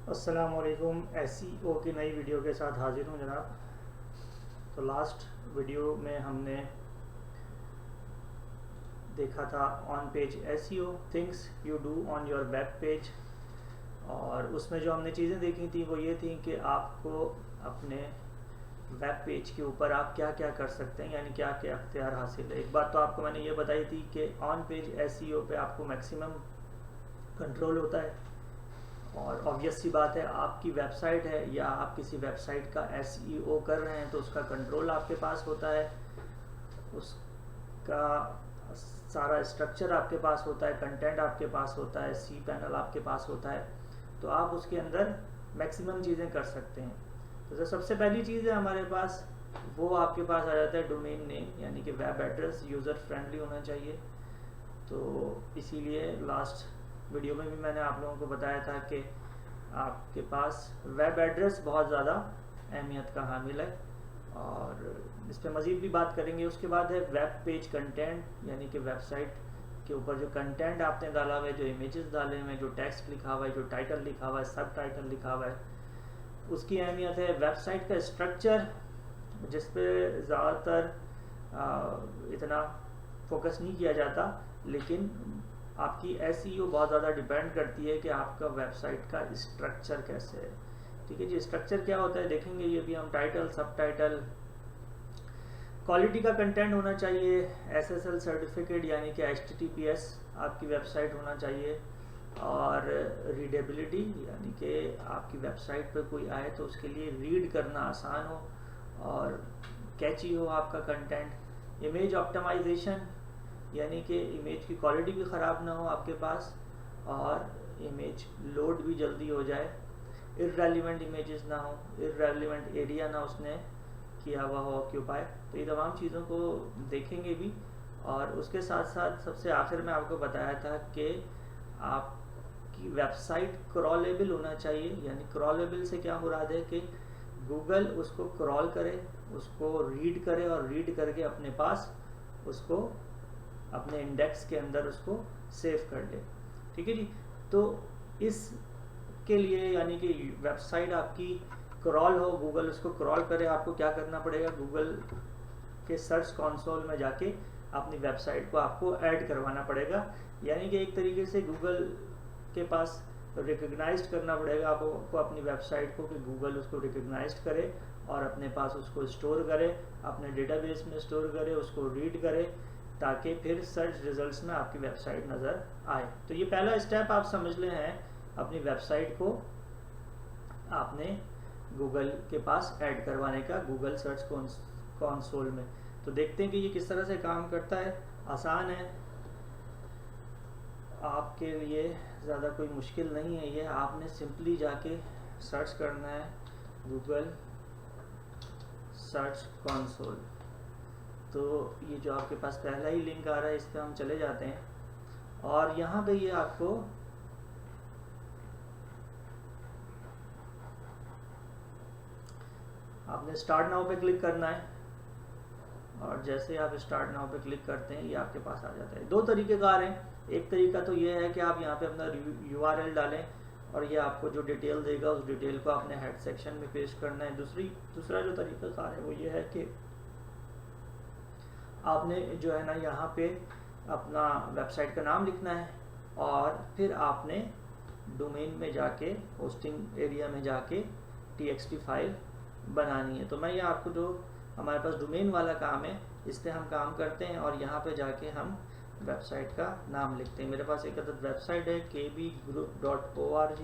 अस्सलामुअलैकुम। एसईओ की नई वीडियो के साथ हाजिर हूँ जनाब। तो लास्ट वीडियो में हमने देखा था on page SEO things you do on your web page, और उसमें जो हमने चीज़ें देखी थी वो ये थी कि आपको अपने वेब पेज के ऊपर आप क्या क्या कर सकते हैं, यानी क्या क्या अख्तियार हासिल है। एक बात तो आपको मैंने ये बताई थी कि ऑन पेज एसईओ पे आपको मैक्सिमम कंट्रोल होता है, और ऑब्वियस सी बात है आपकी वेबसाइट है या आप किसी वेबसाइट का एसईओ कर रहे हैं तो उसका कंट्रोल आपके पास होता है, उसका सारा स्ट्रक्चर आपके पास होता है, कंटेंट आपके पास होता है, सी पैनल आपके पास होता है, तो आप उसके अंदर मैक्सिमम चीज़ें कर सकते हैं। तो जो सबसे पहली चीज़ है हमारे पास वो आपके पास आ जाता है डोमेन नेम, यानी कि वेब एड्रेस यूज़र फ्रेंडली होना चाहिए। तो इसीलिए लास्ट वीडियो में भी मैंने आप लोगों को बताया था कि आपके पास वेब एड्रेस बहुत ज़्यादा अहमियत का हामिल है, और इस पर मज़ीद भी बात करेंगे। उसके बाद है वेब पेज कंटेंट, यानी कि वेबसाइट के ऊपर जो कंटेंट आपने डाला हुआ है, जो इमेजेस डाले हुए हैं, जो टेक्स्ट लिखा हुआ है, जो टाइटल लिखा हुआ है, सब टाइटल लिखा हुआ है, उसकी अहमियत है। वेबसाइट का स्ट्रक्चर, जिस पे ज़्यादातर इतना फोकस नहीं किया जाता, लेकिन आपकी एसईओ बहुत ज़्यादा डिपेंड करती है कि आपका वेबसाइट का स्ट्रक्चर कैसे है। ठीक है जी, स्ट्रक्चर क्या होता है देखेंगे ये भी हम। टाइटल, सब टाइटल, क्वालिटी का कंटेंट होना चाहिए, एसएसएल सर्टिफिकेट यानी कि एचटीटीपीएस आपकी वेबसाइट होना चाहिए, और रीडेबिलिटी यानी कि आपकी वेबसाइट पर कोई आए तो उसके लिए रीड करना आसान हो और कैची हो आपका कंटेंट। इमेज ऑप्टिमाइजेशन, यानी कि इमेज की क्वालिटी भी ख़राब ना हो आपके पास और इमेज लोड भी जल्दी हो जाए। इर्रेलेवेंट इमेजेस ना हो, इर्रेलेवेंट एरिया ना उसने किया हुआ हो ऑक्यूपाई। तो ये तमाम चीज़ों को देखेंगे भी, और उसके साथ साथ सबसे आखिर में आपको बताया था कि आपकी वेबसाइट क्रॉलेबल होना चाहिए। यानी क्रॉलेबल से क्या मुराद है कि गूगल उसको क्रॉल करे, उसको रीड करे, और रीड करके अपने पास उसको अपने इंडेक्स के अंदर उसको सेव कर ले। ठीक है जी। तो इसके लिए यानी कि वेबसाइट आपकी क्रॉल हो, गूगल उसको क्रॉल करे, आपको क्या करना पड़ेगा, गूगल के सर्च कंसोल में जाके अपनी वेबसाइट को आपको ऐड करवाना पड़ेगा। यानी कि एक तरीके से गूगल के पास रिकग्नाइज्ड करना पड़ेगा आपको अपनी वेबसाइट को, कि गूगल उसको रिकग्नाइज्ड करे और अपने पास उसको स्टोर करे, अपने डेटाबेस में स्टोर करे, उसको रीड करे, ताकि फिर सर्च रिजल्ट्स में आपकी वेबसाइट नज़र आए। तो ये पहला स्टेप आप समझ लें है, अपनी वेबसाइट को आपने गूगल के पास ऐड करवाने का, गूगल सर्च कंसोल में। तो देखते हैं कि ये किस तरह से काम करता है। आसान है, आपके लिए ज़्यादा कोई मुश्किल नहीं है ये। आपने सिंपली जाके सर्च करना है गूगल सर्च कंसोल। तो ये जो आपके पास पहला ही लिंक आ रहा है, इस पर हम चले जाते हैं, और यहाँ पे ये आपको आपने स्टार्ट नाउ पे क्लिक करना है, और जैसे आप स्टार्ट नाउ पे क्लिक करते हैं ये आपके पास आ जाता है। दो तरीक़ेकार हैं। एक तरीका तो ये है कि आप यहाँ पे अपना URL डालें और ये आपको जो डिटेल देगा उस डिटेल को आपने हेड सेक्शन में पेश करना है। दूसरा जो तरीक़ाकार है वो ये है कि आपने जो है ना यहाँ पे अपना वेबसाइट का नाम लिखना है, और फिर आपने डोमेन में जाके, होस्टिंग एरिया में जाके TXT फाइल बनानी है। तो मैं ये आपको, जो हमारे पास डोमेन वाला काम है, इस पर हम काम करते हैं, और यहाँ पे जाके हम वेबसाइट का नाम लिखते हैं। मेरे पास एक अदद वेबसाइट है kbgroup.org,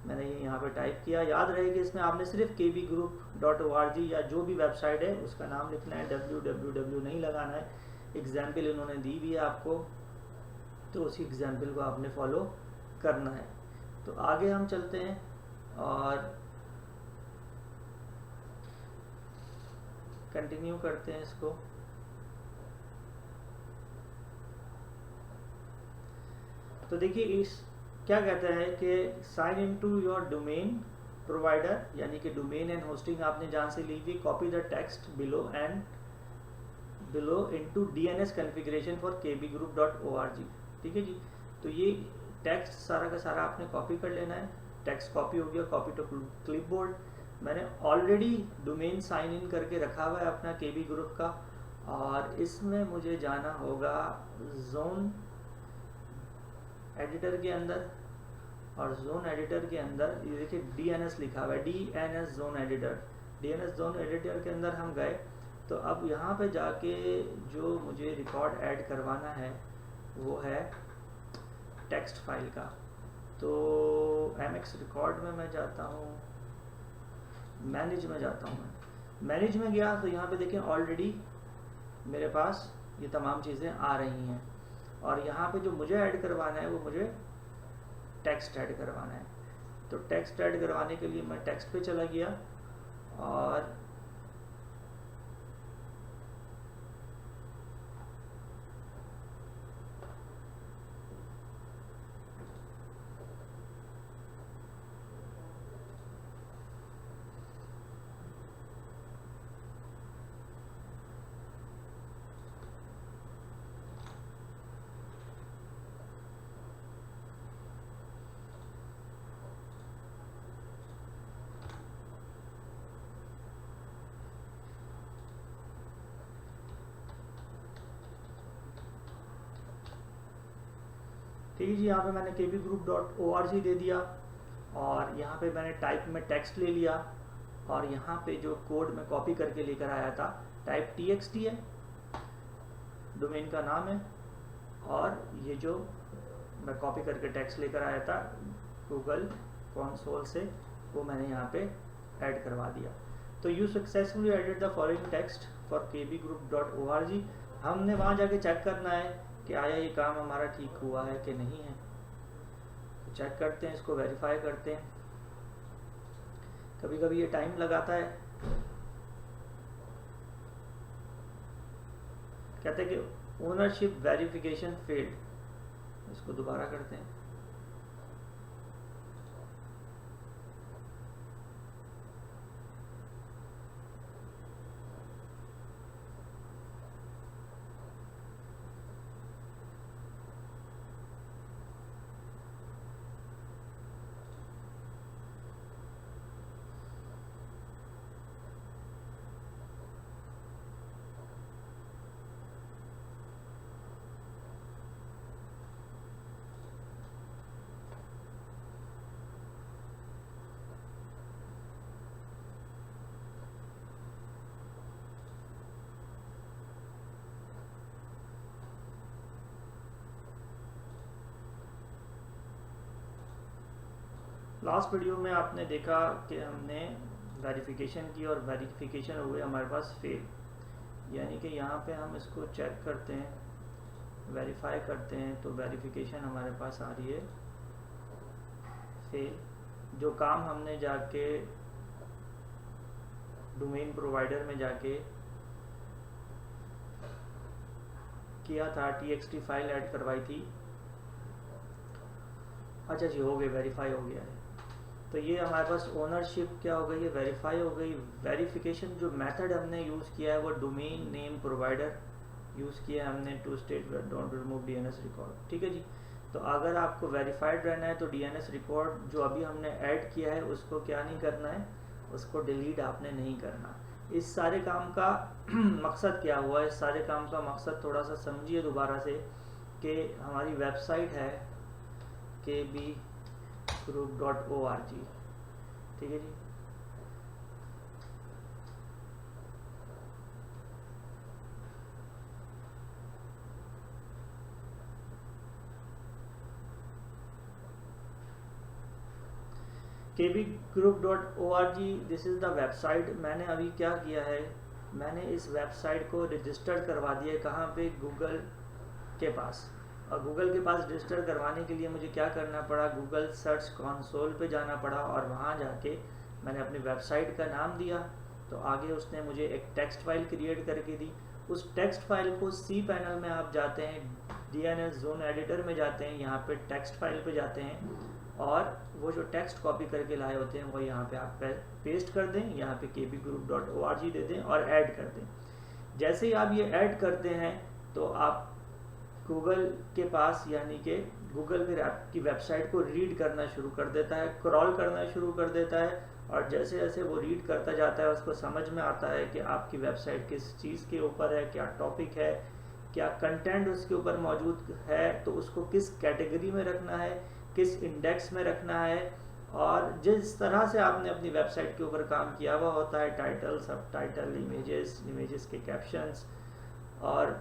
मैंने ये यहाँ पे टाइप किया। याद रहे कि इसमें आपने सिर्फ kbgroup.org या जो भी वेबसाइट है उसका नाम लिखना है, www नहीं लगाना है। एग्जाम्पल इन्होंने दी भी है आपको, तो उसी एग्जाम्पल को आपने फॉलो करना है। तो आगे हम चलते हैं और कंटिन्यू करते हैं इसको। तो देखिए इस क्या कहता है कि sign in to your domain provider, यानी कि डोमेन एंड होस्टिंग आपने जहाँ से ली हुई। Copy the text below into DNS configuration for kbgroup.org। ठीक है जी। तो ये टेक्स्ट सारा का सारा आपने कॉपी कर लेना है टेक्स्ट कॉपी हो गया, कॉपी टू क्लिपबोर्ड। मैंने ऑलरेडी डोमेन साइन इन करके रखा हुआ है अपना KB ग्रुप का, और इसमें मुझे जाना होगा जोन एडिटर के अंदर, और जोन एडिटर के अंदर ये देखिए DNS लिखा हुआ है, DNS zone editor. DNS zone editor के अंदर हम गए, तो अब यहाँ पे जाके जो मुझे रिकॉर्ड ऐड करवाना है वो है टेक्स्ट फाइल का। तो MX रिकॉर्ड में मैं जाता हूँ, मैनेज में जाता हूँ। मैं मैनेज में गया तो यहाँ पे देखें ऑलरेडी मेरे पास ये तमाम चीज़ें आ रही हैं, और यहाँ पे जो मुझे ऐड करवाना है वो मुझे टेक्स्ट ऐड करवाना है। तो टेक्स्ट ऐड करवाने के लिए मैं टेक्स्ट पे चला गया, और ठीक है जी, यहाँ पे मैंने kbgroup.org दे दिया, और यहाँ पे मैंने टाइप में टेक्स्ट ले लिया, और यहाँ पे जो कोड मैं कॉपी करके लेकर आया था टाइप txt है, डोमेन का नाम है, और ये जो मैं कॉपी करके टेक्स्ट लेकर आया था गूगल कंसोल से वो मैंने यहाँ पे ऐड करवा दिया। तो you successfully added the following text for kbgroup.org। हमने वहाँ जाके चेक करना है कि आया ये काम हमारा ठीक हुआ है कि नहीं है। तो चेक करते हैं, इसको वेरीफाई करते हैं। कभी कभी ये टाइम लगाता है, कहते हैं कि ओनरशिप वेरिफिकेशन फेल्ड। इसको दोबारा करते हैं। लास्ट वीडियो में आपने देखा कि हमने वेरिफिकेशन की और वेरिफिकेशन हुए हमारे पास फेल, यानी कि यहाँ पे हम इसको चेक करते हैं, वेरीफाई करते हैं, तो वेरिफिकेशन हमारे पास आ रही है फेल। जो काम हमने जाके डोमेन प्रोवाइडर में जाके किया था, txt फाइल ऐड करवाई थी, अच्छा जी हो गई, वेरीफाई हो गया है। तो ये हमारे पास ओनरशिप क्या हो गई है, वेरीफाई हो गई। वेरिफिकेशन जो मेथड हमने यूज़ किया है वो डोमेन नेम प्रोवाइडर यूज़ किया है हमने, to state don't remove DNS record. ठीक है जी। तो अगर आपको वेरीफाइड रहना है तो DNS रिकॉर्ड जो अभी हमने ऐड किया है उसको क्या नहीं करना है, उसको डिलीट आपने नहीं करना। इस सारे काम का मकसद क्या हुआ, इस सारे काम का मकसद थोड़ा सा समझिए दोबारा से, कि हमारी वेबसाइट है kbgroup.org। ठीक है जी। kbgroup.org this is the website. मैंने अभी क्या किया है, मैंने इस वेबसाइट को रजिस्टर करवा दिया है, कहाँ पे, गूगल के पास। और गूगल के पास रजिस्टर करवाने के लिए मुझे क्या करना पड़ा, गूगल सर्च कंसोल पे जाना पड़ा, और वहाँ जाके मैंने अपनी वेबसाइट का नाम दिया। तो आगे उसने मुझे एक टेक्स्ट फाइल क्रिएट करके दी। उस टेक्स्ट फाइल को cPanel में आप जाते हैं, DNS जोन एडिटर में जाते हैं, यहाँ पे टेक्स्ट फाइल पे जाते हैं, और वो जो टेक्स्ट कॉपी करके लाए होते हैं वो यहाँ पे आप पेस्ट कर दें, यहाँ पे kbgroup.org दे दें और ऐड कर दें। जैसे ही आप ये ऐड करते हैं तो आप गूगल के पास, यानी कि गूगल फिर आपकी वेबसाइट को रीड करना शुरू कर देता है, क्रॉल करना शुरू कर देता है, और जैसे जैसे वो रीड करता जाता है उसको समझ में आता है कि आपकी वेबसाइट किस चीज़ के ऊपर है, क्या टॉपिक है, क्या कंटेंट उसके ऊपर मौजूद है, तो उसको किस कैटेगरी में रखना है, किस इंडेक्स में रखना है, और जिस तरह से आपने अपनी वेबसाइट के ऊपर काम किया हुआ होता है, टाइटल, सब टाइटल, इमेजेस के कैप्शंस और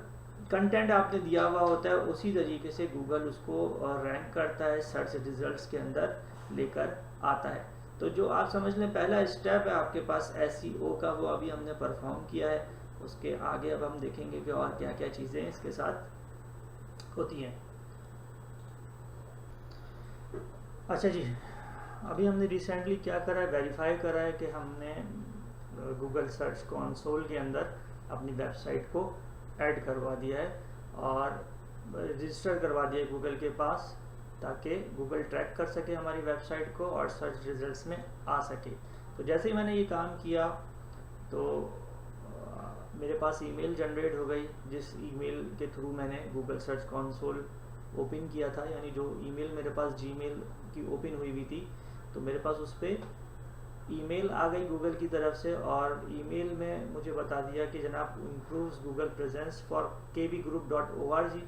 कंटेंट आपने दिया हुआ होता है, उसी तरीके से गूगल उसको रैंक करता है, सर्च रिजल्ट्स के अंदर लेकर आता है। तो जो आप समझ लें पहला स्टेप है आपके पास SEO का, वो अभी हमने परफॉर्म किया है। उसके आगे अब हम देखेंगे कि और क्या क्या चीज़ें इसके साथ होती हैं। अच्छा जी, अभी हमने रिसेंटली क्या करा है, वेरीफाई करा है कि हमने गूगल सर्च कंसोल के अंदर अपनी वेबसाइट को ऐड करवा दिया है और रजिस्टर करवा दिया है गूगल के पास, ताकि गूगल ट्रैक कर सके हमारी वेबसाइट को और सर्च रिजल्ट्स में आ सके। तो जैसे ही मैंने ये काम किया तो मेरे पास ईमेल जनरेट हो गई, जिस ईमेल के थ्रू मैंने गूगल सर्च कंसोल ओपन किया था, यानी जो ईमेल मेरे पास जीमेल की ओपन हुई थी, तो मेरे पास उस पर ईमेल आ गई गूगल की तरफ से, और ईमेल में मुझे बता दिया कि जनाब improves Google presence for kbgroup.org,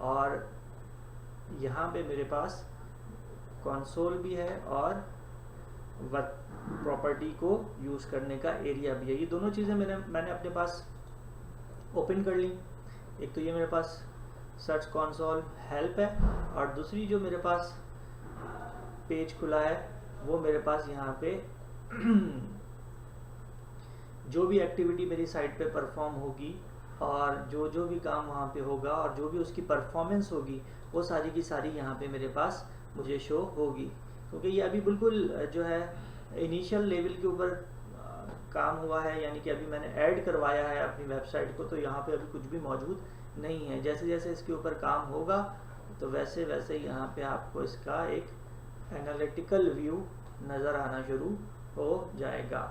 और यहाँ पे मेरे पास कंसोल भी है और प्रॉपर्टी को यूज़ करने का एरिया भी है। ये दोनों चीज़ें मैंने अपने पास ओपन कर ली। एक तो ये मेरे पास सर्च कंसोल हेल्प है, और दूसरी जो मेरे पास पेज खुला है वो मेरे पास यहाँ पे जो भी एक्टिविटी मेरी साइट पे परफॉर्म होगी और जो जो भी काम वहाँ पे होगा और जो भी उसकी परफॉर्मेंस होगी, वो सारी की सारी यहाँ पे मेरे पास मुझे शो होगी, क्योंकि ये अभी बिल्कुल जो है इनिशियल लेवल के ऊपर काम हुआ है, यानी कि अभी मैंने ऐड करवाया है अपनी वेबसाइट को, तो यहाँ पे अभी कुछ भी मौजूद नहीं है। जैसे जैसे इसके ऊपर काम होगा तो वैसे वैसे यहाँ पे आपको इसका एक एनालिटिकल व्यू नज़र आना शुरू हो जाएगा।